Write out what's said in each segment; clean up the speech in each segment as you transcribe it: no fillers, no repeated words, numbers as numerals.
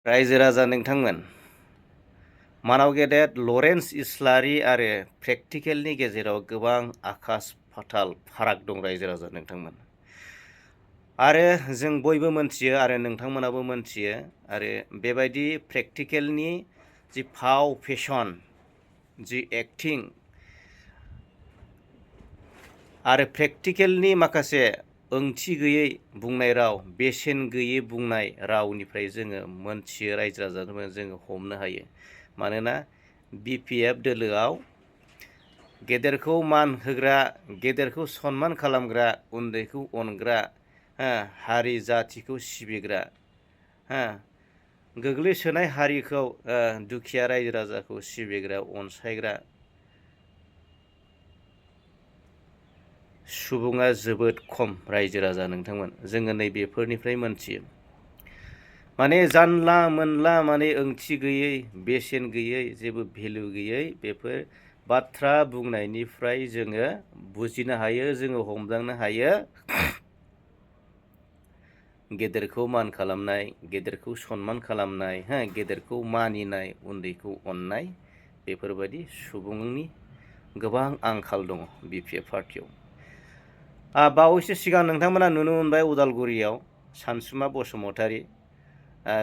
रायजो राजा नोंथांमोन, मानाव गेदेर लरेन्स इस्लारि आरो प्रेक्टिकेलनि गेजेराव गोबां आकाश फाताल फाराग दं रायजो राजा नोंथांमोन। आरो जों बयबो मोनथियो आरो नोंथांमोनाबो मोनथियो आरो बेबायदि प्रेक्टिकेलनि जि फाव फेशन, जि एक्टिं आरो प्रेक्टिकेलनि माखासे ओंथि गैयै बुंनाय राव, बेसेन गैयै बुंनाय रावनिफ्राय जोङो मोनथियो रायजो राजानो जोङो हमनो हायो। मानोना BPF दोलोआव गेदेरखौ मान होग्रा, गेदेरखौ सनमान खालामग्रा, उन्दैखौ अनग्रा, हारि जाथिखौ सिबिग्रा, गोग्लैसोनाय हारिखौ दुखिया रायजो राजाखौ सिबिग्रा, अनसायग्रा सुबुङा जोबोद खम रायजो राजा नोंथांमोन। जोङो नैबेफोरनिफ्राय मोनथियो। माने जानला मोनला माने ओंथि गैयै, बेसेन गैयै, जेबो भेलु गैयै बेफोर बाथ्रा बुंनायनिफ्राय जोङो बुजिनो हायो, जोङो हमदांनो हायो गेदेरखौ मान खालामनाय, गेदेरखौ सनमान खालामनाय, गेदेरखौ मानिनाय, उन्दैखौ अननाय, बेफोरबायदि सुबुंनि गोबां आंखाल दङ BPF पार्टियाव। बावैसो सिगां नोंथांमोना नुनो मोनबाय उदालगुरियाव सानसुमा बसुमतारी,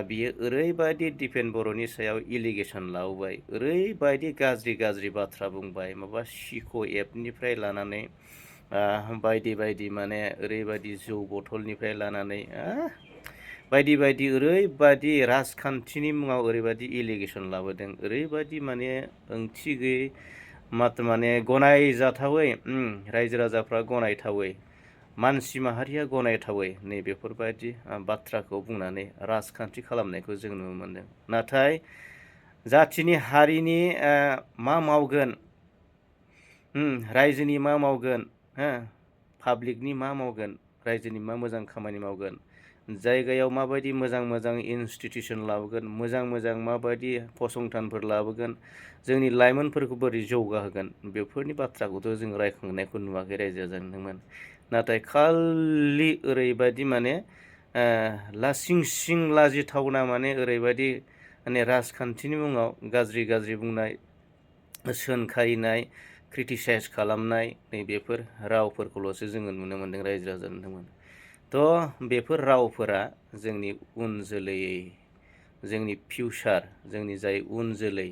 बियो ओरैबायदि दिपेन बर'नि सायाव एलिगेसन लाबोबाय, ओरैबायदि गाज्रि गाज्रि बाथ्रा बुंबाय, माबा सिक' एपनिफ्राय लानानै बायदि बायदि माने ओरैबायदि जौ बथलनिफ्राय लानानै बायदि बायदि ओरैबायदि राजखान्थिनि मुङाव ओरैबायदि एलिगेसन लाबोदों, ओरैबायदि माने ओंथि गैयै माने गनायजाथावै, रायजो राजाफ्रा गनायथावै, मानसि माहारिया गनायथावै नैबेफोरबायदि बाथ्राखौ बुंनानै राजखान्थि खालामनायखौ जों नुनो मोनदों। नाथाय जाथिनि हारिनि मा मावगोन, रायजोनि मा मावगोन, पाब्लिकनि मा मावगोन, रायजोनि मा मोजां खामानि मावगोन, जायगायाव माबायदि मोजां मोजां इनस्टिटिउसन लाबोगोन, मोजां मोजां माबायदि फसंथानफोर लाबोगोन, जोंनि लाइमोनफोरखौ बोरै जौगाहोगोन, बेफोरनि बाथ्राखौथ' जों रायखांनायखौ नुवाखै रायजो राजानोमोन। नाथाय खालि ओरैबायदि माने लासिं सिं लाजिथावना माने ओरैबायदि माने राजखान्थिनि मुङाव गाज्रि गाज्रि बुंनाय, सोंखारिनाय, क्रिटिसाइज खालामनाय नैबेफोर रावफोरखौल'सो जोङो नुनो मोन्दों रायजो राजा नोंथांमोन। थ' बेफोर रावफोरा जोंनि उन जोलै, जोंनि फिउचार, जोंनि जाय उन जोलै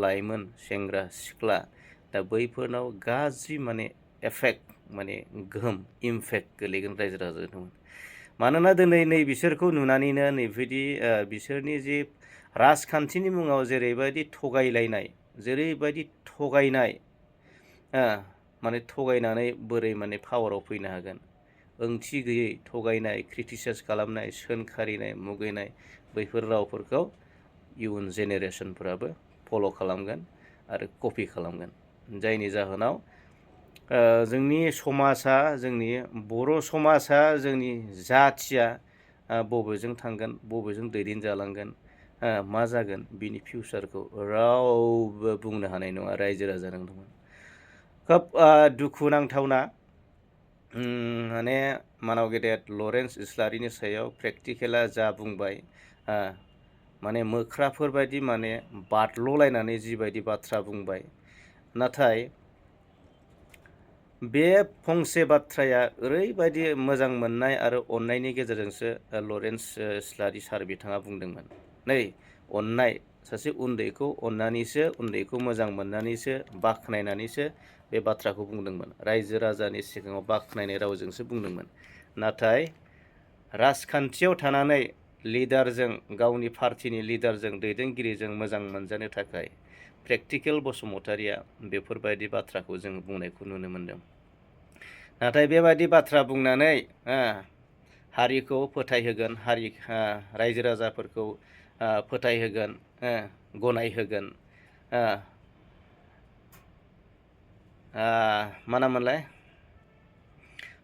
लाइमोन सेंग्रा सिख्ला, दा बैफोरनाव गाज्रि माने एफेक्ट, माने गोहोम, इम्पेक्ट गोलैगोन रायजो राजा नोंथांमोन। मानोना दिनै नै बिसोरखौ नुनानैनो नैबायदि बिसोरनि जि राजखान्थिनि मुङाव जेरैबायदि थगायलायनाय, जेरैबायदि थगायनाय, माने थगायनानै बोरै माने पावाराव फैनो हागोन, ओंथि गैयै थगायनाय, क्रिटिसाइज खालामनाय, सोंखारिनाय, मुगैनाय, बैफोर रावफोरखौ इयुन जेनेरेसनफोराबो फल' खालामगोन आरो कपि खालामगोन। जायनि जाहोनाव जोंनि समाजा, जोंनि बर' समाजा, जोंनि जाथिया बबेजों थांगोन, बबेजों दैदेनजालांगोन, मा जागोन, बिनि फिउचारखौ रावबो बुंनो हानाय नङा रायजो राजा नोंथांमोन। खोब दुखुनांथावना, माने मानाव गेदेर लरेन्स इस्लारिनि सायाव प्रेक्टिकेला जा बुंबाय, माने मोख्राफोरबायदि माने बादल'लायनानै जिबायदि बाथ्रा बुंबाय, नाथाय बे फंसे बाथ्राया ओरैबायदि मोजां मोननाय आरो अननायनि गेजेरजोंसो लरेन्स इस्लारि सार बिथाङा बुंदोंमोन। नै अननाय, सासे उन्दैखौ अननानैसो, उन्दैखौ मोजां मोननानैसो, बाख्नायनानैसो बे बाथ्राखौ बुंदोंमोन। रायजो राजानि सिगाङाव बाख्नायनाय रावजोंसो बुंदोंमोन। नाथाय राजखान्थियाव थानानै लिडारजों, गावनि पार्टिनि लिडारजों, दैदेनगिरिजों मोजां मोनजानो थाखाय प्रेक्टिकेल बसुमतारिया बेफोरबायदि बाथ्राखौ जों बुंनायखौ नुनो मोनदों। नाथाय बेबायदि बाथ्रा बुंनानै हारिखौ फोथायहोगोन, रायजो राजाफोरखौ फोथायहोगोन, गनायहोगोन, मा नाममोनलाय,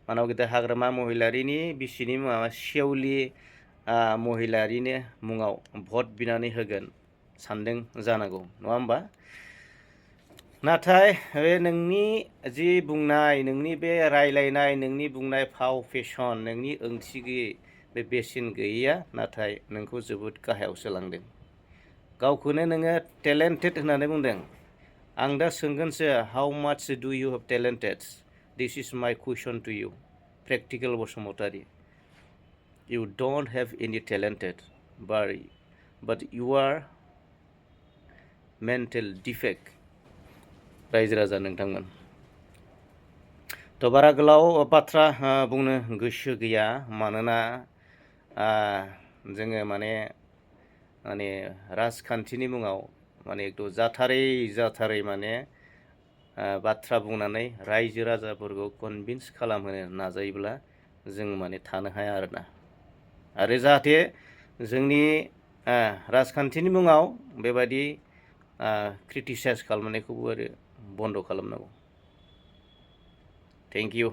मानाव गेदेर हाग्रामा महिलारिनि बिसिनि मुङा सेवलि महिलारिनि मुङाव भट बिनानै होगोन सानदों जानांगौ, नङा होमबा? नाथाय बे नोंनि जि बुंनाय, नोंनि बे रायलायनाय, नोंनि बुंनाय फाव फेसन, नोंनि ओंथि गैयै बे बेसेन गैयैया नाथाय नोंखौ जोबोद गाहायावसो लांदों। गावखौनो नोङो टेलेन्टेड होननानै बुंदों। आं दा सोंगोनसो how much do you have talented? This is my question to you. Practical Basumatary, you don't have any talented, but you are mental defect। रायजो राजा नोंथांमोन थ' बारा गोलाव बाथ्रा बुंनो गोसो गैया, मानोना जोङो माने राजखान्थिनि मुङाव माने एकदम जाथारै माने बाथ्रा बुंनानै रायजो राजाफोरखौ कनभिन्स खालामहोनो नाजायोब्ला जों माने थानो हाया आरोना। आरो जाहाथे जोंनि राजखान्थिनि मुङाव बेबायदि क्रिटिसाइज खालामनायखौबो आरो बन्द' खालामनांगौ। Thank you.